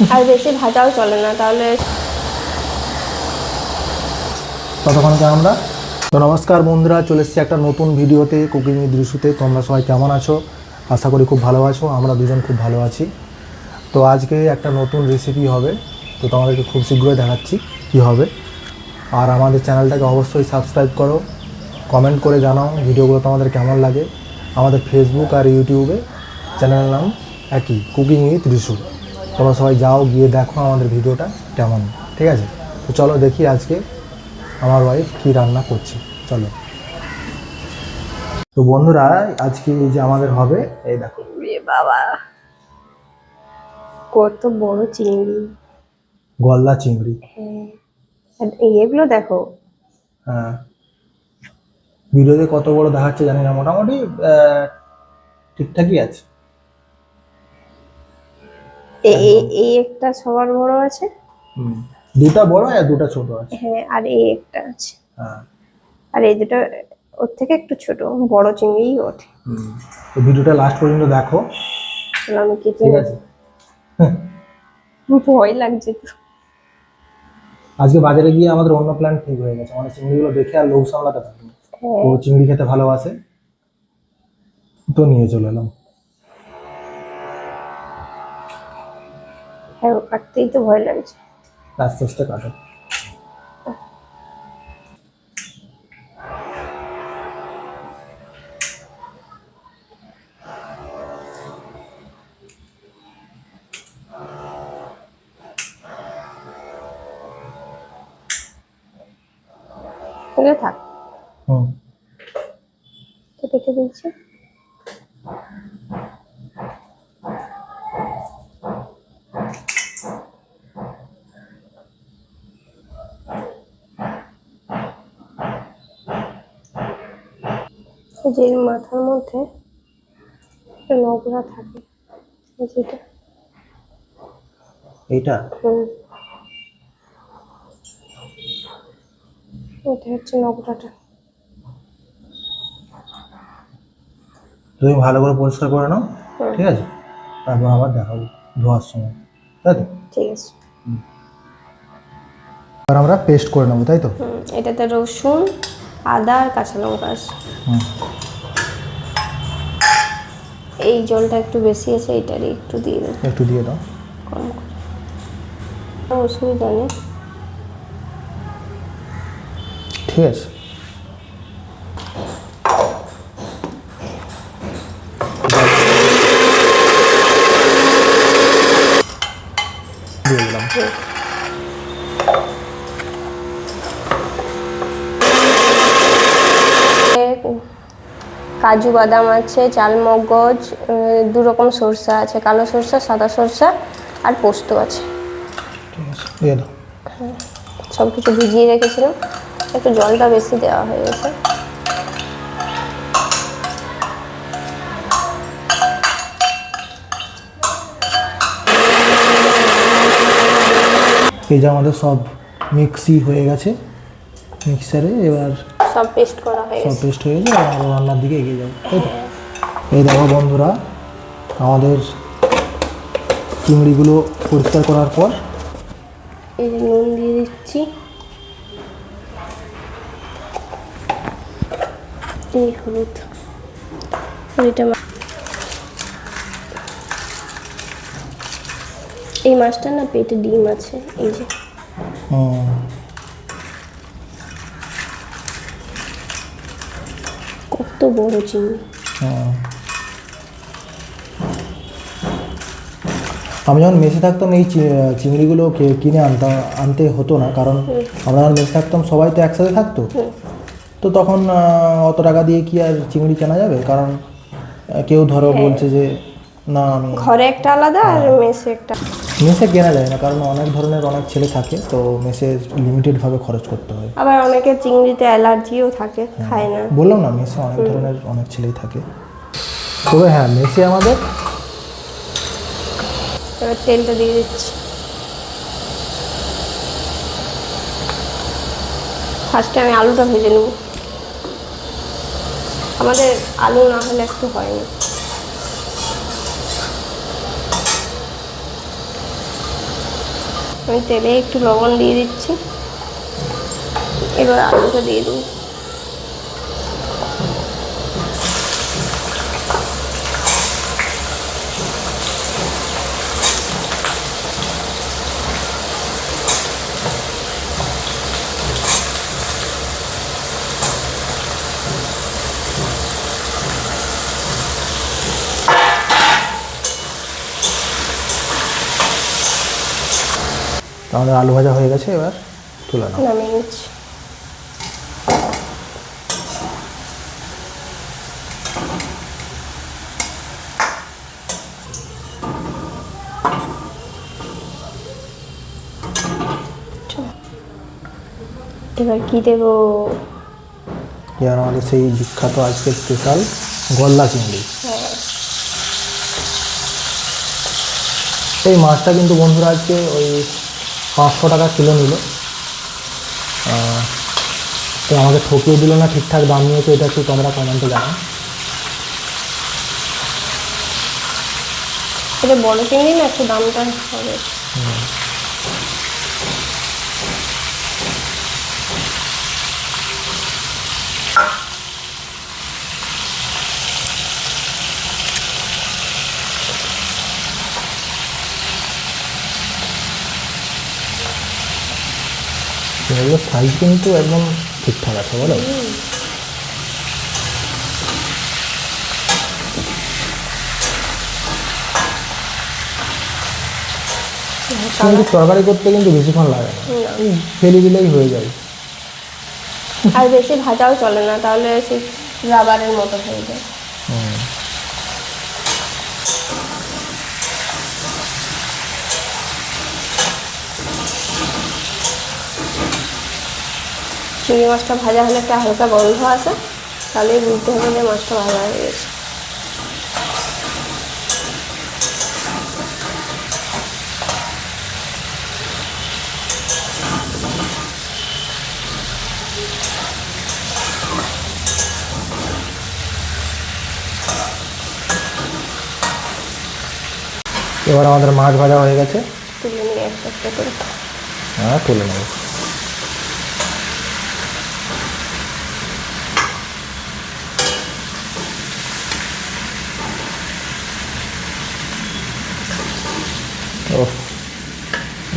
আর বেশি ভাজাও চলে না, তাহলে ততক্ষণকে আমরা তো নমস্কার বন্ধুরা, চলে এসেছি একটা নতুন ভিডিওতে কুকিং উইথ রিশুতে। তোমরা সবাই কেমন আছো? আশা করি খুব ভালো আছো। আমরা দুজন খুব ভালো আছি। তো আজকে একটা নতুন রেসিপি হবে, তো তোমাদেরকে খুব শীঘ্রই দেখাচ্ছি কী হবে। আর আমাদের চ্যানেলটাকে অবশ্যই সাবস্ক্রাইব করো, কমেন্ট করে জানাও ভিডিওগুলো তোমাদের কেমন লাগে। আমাদের ফেসবুক আর ইউটিউবে চ্যানেলের নাম একই, কুকিং উইথ রিশু। তোমরা সবাই যাও, গিয়ে দেখো আমাদের ভিডিওটা কেমন, ঠিক আছে? তো চলো দেখি আজকে আমার ওয়াইফ কী রান্না করছে, চলো। তো বন্ধুরা, আজকে এই যে আমাদের হবে, এই দেখো। বাবা কত বড় চিংড়ি, গলদা চিংড়ি। হ্যাঁ, আর এগুলো দেখো। হ্যাঁ, ভিডিওতে কত বড় দেখাচ্ছে জানি না, মোটামুটি ঠিকঠাকই আছে। এই একটা সবার বড় আছে, দুটা বড় আর দুটা ছোট আছে। হ্যাঁ, আর এই একটা আছে, হ্যাঁ, আর এই দুটো ওর থেকে একটু ছোট, বড় চিংড়িই ওঠে। তো ভিডিওটা লাস্ট পর্যন্ত দেখো, চলো আমি কেটে ঠিক আছে? ভয় লাগছে তো। আজকে বাজারে গিয়ে আমাদের অন্য প্ল্যান ঠিক হয়ে গেছে, মানে চিংড়িগুলো দেখে আর লোভ সামলাতে পারিনি। ও চিংড়ি খেতে ভালোবাসে, তো নিয়ে চলে এলাম। হ্যাঁ, কাটতেই তো ভয় লাগছে। আস্তে আস্তে কাটো। তাহলে থাক, হুম, তো কেটে দিচ্ছি। এই যে মাথার মধ্যে একটা নোংরা থাকে, যেটা এইটা এটা হচ্ছে নোংরাটা। তুমি ভালো করে পরিষ্কার করে নাও, ঠিক আছে? তারপর আবার দেখাবো ধোয়ার সময়, তাই তো? ঠিক আছে। এবার আমরা পেস্ট করে নেবো, তাই তো? এটাতে রসুন, আদা আর কাঁচা লঙ্কা আছে। এই জলটা একটু বেশি আছে, এটারই একটু দিয়ে দেবো, একটু দিয়ে দাও। কম করে, অসুবিধা নেই। ঠিক আছে, দিয়ে দিলাম। কাজু বাদাম আছে, চালমগজ, দু রকম সরষা আছে, কালো সরষা, সাদা সরষা, আর পোস্ত আছে। ঠিক আছে, দিয়ে দাও। সব কিছু ভিজিয়ে রেখেছিলাম, একটু জলটা বেশি দেওয়া হয়ে গেছে। এই যে আমাদের সব মিক্সি হয়ে গেছে মিক্সারে, এবার সব পেস্ট করা হয়ে সব গেছে। পেস্ট হয়ে গেছে, আর রান্নার দিকে এগিয়ে যাবো, তাই তো? এই দেখো বন্ধুরা, আমাদের চিংড়িগুলো পরিষ্কার করার পর এই যে নুন দিয়ে দিচ্ছি, এই হলুদ, এটা এই মাছটা না পেটে ডিম আছে, এই যে কত বড় চিংড়ি। আমি যখন মেসে থাকতাম এই চিংড়িগুলো কিনে আনতে হতো না, কারণ আমরা যখন মেসে থাকতাম সবাই তো একসাথে থাকতো, তো তখন অত টাকা দিয়ে কি আর চিংড়ি কেনা যাবে? কারণ কেউ ধরো বলছে যে না আমি ঘরে একটা আলাদা আর মেসে একটা। মেসে কেনা যায় না, কারণ অনেক ধরনের অনেক ছেলে থাকে, তো মেসে লিমিটেডভাবে খরচ করতে হয়। আবার অনেকে চিংড়িতে অ্যালার্জিও থাকে, খায় না। বললাম না, মেসে অনেক ধরনের অনেক ছেলেই থাকে। তবে হ্যাঁ, মেসে আমাদের এবার তেলটা দিয়ে দিচ্ছি। ফার্স্টে আমি আলুটা ভেজে নেব, আমাদের আলু না হলে একটু হয় না। আমি তেলে একটু লবণ দিয়ে দিচ্ছি। এবার আলুটা দিয়ে দেবো। আমাদের আলু ভাজা হয়ে গেছে, এবার তুলে নাও। নামিয়ে নিচ্ছি। এবার কি দেবো? এবার আমাদের সেই বিখ্যাত আজকে স্পেশাল গলদা চিংড়ি। এই মাছটা কিন্তু বন্ধুরা আজকে ওই 500 টাকা কিলো নিল। তো আমাকে ঠকিয়ে দিল না, ঠিকঠাক দাম নিয়েছে, এটা একটু তোমরা কমেন্টে জানাও। এটা বড় চিংড়ি না, একটু দামটা হবে। এগুলো সাইজ কিন্তু একদম ঠিকঠাক আছে, বলো? কিন্তু তরকারি করতে কিন্তু বেশিক্ষণ লাগে না, ফেলে দিলেই হয়ে যায়। আর বেশি ভাজাও চলে না, তাহলে সেই রাবারের মতো হয়ে যায়। চিংড়ি মাছটা ভাজা হলে একটা হালকা গন্ধ আসে, তাহলেই বুঝতে হবে যে মাছটা ভাজা হয়ে গেছে। এবার আমাদের মাছ ভাজা হয়ে গেছে, তুলে নিয়ে একটা একটা করে। হ্যাঁ, তুলে নেব। ওহ,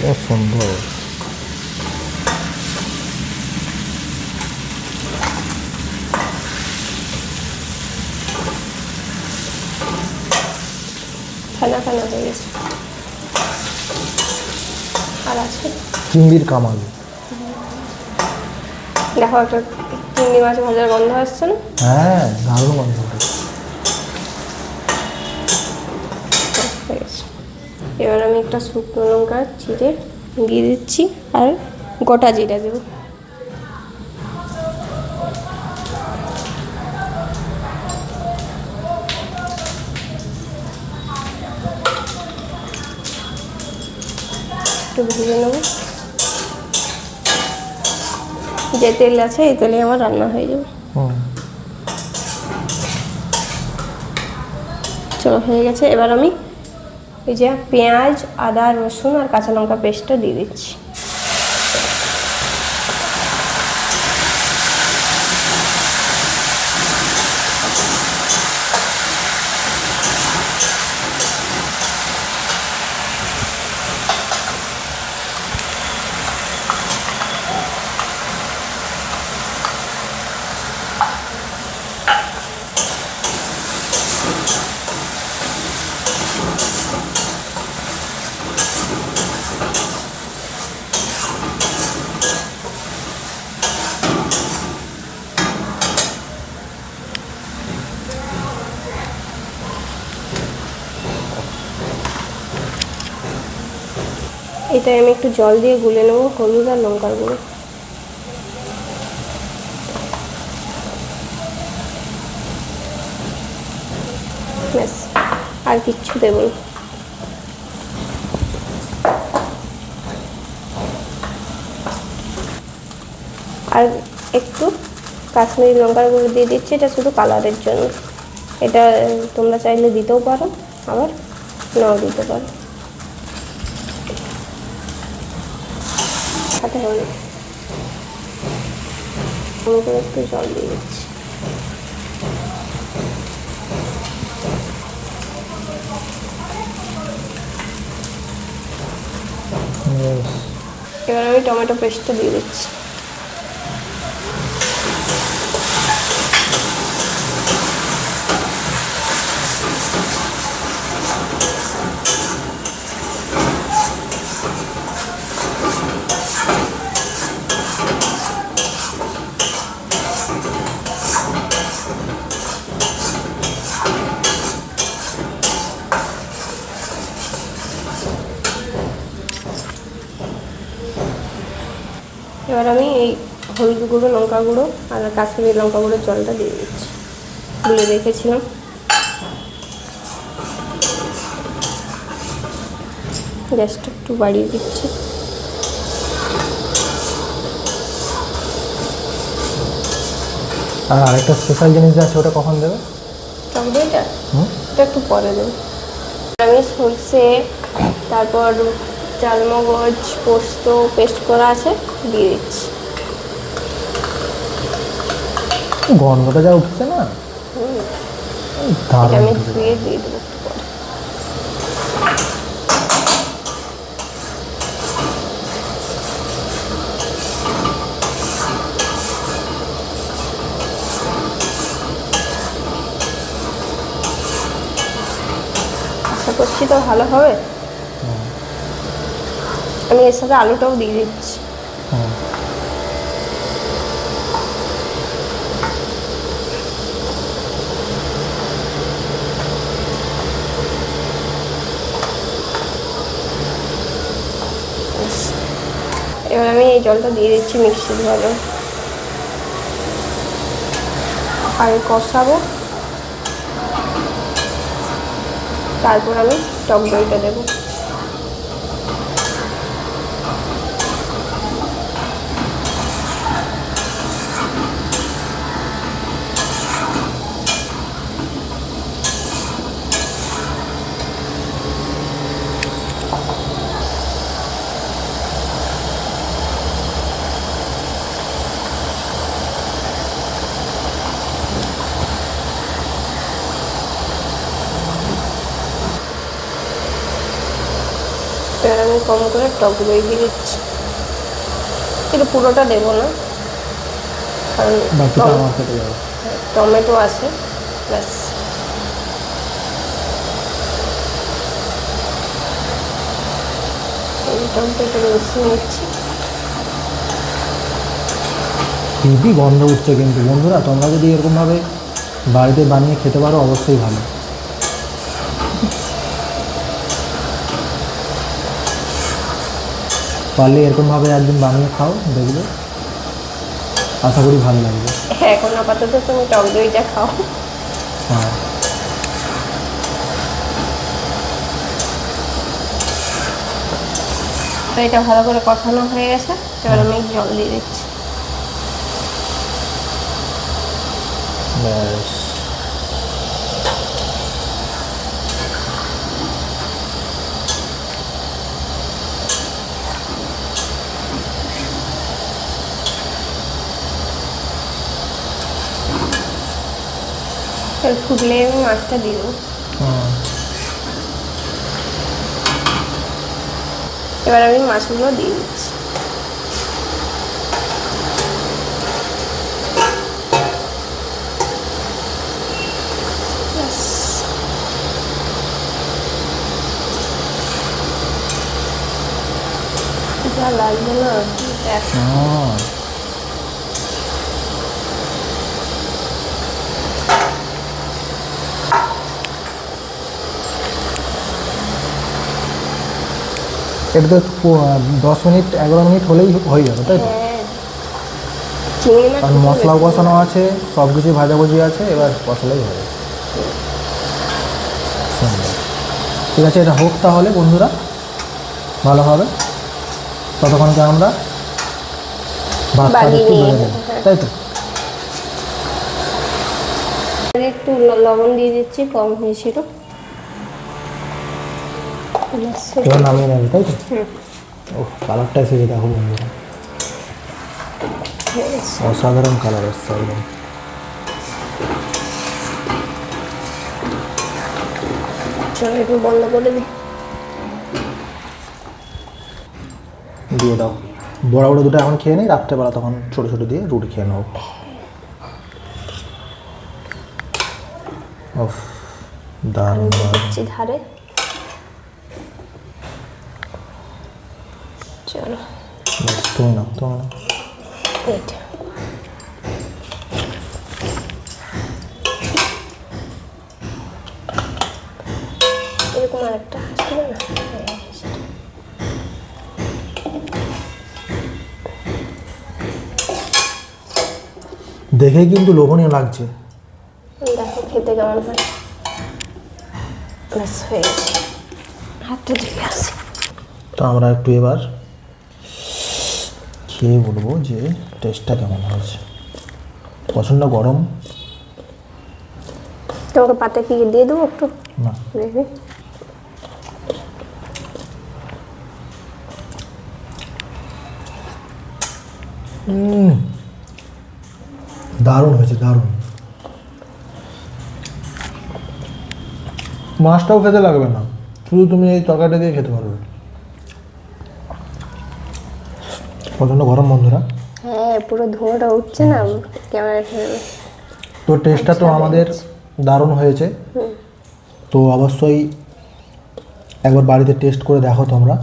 বেশ সুন্দর। ফেনা ফেনা হয়ে গেছে, আর আছে চিংড়ির কামাল। দেখো, একটা চিংড়ি মাছ ভাজার গন্ধ আসছে না? হ্যাঁ, দারুণ গন্ধ। এবার আমি একটা শুকনো লঙ্কা চিড়ে দিয়ে দিচ্ছি, আর গোটা জিরা দেবো। একটু ভেজে নেব। যে তেল আছে এই তেলে আমার রান্না হয়ে যাবে। চলো, হয়ে গেছে। এবার আমি এই যে পেঁয়াজ, আদা, রসুন আর কাঁচা লঙ্কা পেস্টটা দিয়ে দিচ্ছি। এটাই আমি একটু জল দিয়ে গুলে নেবো, হলুদ আর লঙ্কার গুঁড়ো। ব্যাস, আর কিচ্ছু দেবো না। আর একটু কাশ্মীরি লঙ্কার গুঁড়ো দিয়ে দিচ্ছি, এটা শুধু কালারের জন্য। এটা তোমরা চাইলে দিতেও পারো, আবার নাও দিতে পারো। দেখাতে হবে না। আমি করে একটু জল দিয়ে দিচ্ছি। এবার আমি টমেটো পেস্টটা দিয়ে দিচ্ছি। এবার আমি এই হলুদ গুঁড়ো, লঙ্কা গুঁড়ো আর কাশ্মীরি লঙ্কা গুঁড়োর জলটা দিয়ে দিচ্ছি, গুলে রেখেছিলাম। গ্যাসটা একটু বাড়িয়ে দিচ্ছি। আর আরেকটা স্পেশাল জিনিস আছে, ওটা কখন দেবে? টক দইটা এটা একটু পরে দেবো। আমি সরষে, তারপর চালমগজ, পোস্ত পেস্ট করা আছে দিয়ে দিচ্ছি। গন্ধটা যা উঠছে না, আমি ধুয়ে দিয়ে দেবো একটু পরে। আশা করছি তো ভালো হবে। আমি এর সাথে আলুটাও দিয়ে দিচ্ছি। এবার আমি এই জলটা দিয়ে দিচ্ছি মিক্সি ভালো আর কষাবো। তারপর আমি টক দইটা দেবো। এবার আমি কম করে টক দই দিয়ে দিচ্ছি, কিন্তু পুরোটা দেবো না কারণ টমেটো আছে। ব্যাস এই টমেটোটা মিশিয়ে নিচ্ছি। হেভি গন্ধ উঠছে কিন্তু বন্ধুরা, তোমরা যদি এরকমভাবে বাড়িতে বানিয়ে খেতে পারো অবশ্যই ভালো। পারলে এরকমভাবে একদিন বানিয়ে খাও, দেখবে আশা করি ভালো লাগবে। এখন আপাতত তুমি টক দইটা খাও। হ্যাঁ, তো এটা ভালো করে কষানো হয়ে গেছে। এবার আমি জল দিয়ে দিচ্ছি। ব্যাস ফুটলে আমি মাছটা দিয়ে দেবো। এবার আমি মাছগুলো দিয়ে দিচ্ছি। যা লাগবে না দেখ। এটা তো 10 মিনিট 11 মিনিট হলেই হয়ে যাবে, তাই তো? আর মশলাও কষানো আছে, সব কিছু ভাজাভুজি আছে, এবার কষালেই হবে। ঠিক আছে, এটা হোক তাহলে বন্ধুরা ভালো হবে। ততক্ষণকে আমরা ভাতটা একটু বেড়ে দেবো, তাই তো? একটু লবণ দিয়ে দিচ্ছি, কম হয়েছিল। এবার নামিয়ে নেবে, তাই তো? ও কালারটা এসেছে দেখো বন্ধুরা। অসাধারণ কালার এসছে একদম। চলো একটু বন্ধ করে দিই। দিয়ে দাও। বড় বড় দুটো এখন খেয়ে নিই, রাত্রেবেলা তখন ছোটো ছোটো দিয়ে রুটি খেয়ে নেবো। ওফ দারুণ দিচ্ছি ধারে। চলো তুমি না তুমি না এইটা এরকম আরেকটা ছিল না। দেখে কিন্তু লোভনীয় লাগছে। দেখো খেতে কেমন হয়। ব্যাস হয়ে গেছে, হাতটা ধুয়ে আসি। তো আমরা একটু এবার খেয়ে বলবো যে টেস্টটা কেমন হয়েছে। প্রচণ্ড গরম। তোমাকে পাতে কি দিয়ে দেবো একটু? না দেখি। দারুণ হয়েছে, দারুণ। মাছটাও খেতে লাগবে না, শুধু তুমি এই তরকারিটা দিয়ে খেতে পারবে। প্রচণ্ড গরম বন্ধুরা। হ্যাঁ পুরো ধোঁয়াটা উঠছে না ক্যামেরা ফেলে। তো টেস্টটা তো আমাদের দারুণ হয়েছে। তো অবশ্যই একবার বাড়িতে টেস্ট করে দেখো তোমরা,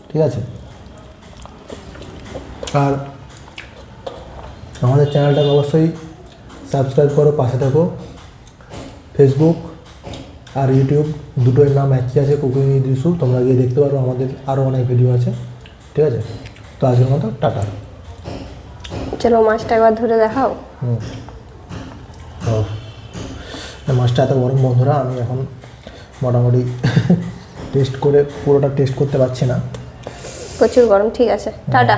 ঠিক আছে? আর আমাদের চ্যানেলটাকে অবশ্যই সাবস্ক্রাইব করো, পাশে থাকো। ফেসবুক আর ইউটিউব দুটোর নাম একই আছে, কুকিং উইথ রিসু। তোমরা গিয়ে দেখতে পারো, আমাদের আরও অনেক ভিডিও আছে, ঠিক আছে? তো আজকের মতো টাটা। চলো মাছটা একবার ধরে দেখাও। মাছটা এত গরম বন্ধুরা, আমি এখন মোটামুটি টেস্ট করে পুরোটা টেস্ট করতে পারছি না। প্রচুর গরম। ঠিক আছে, টাটা।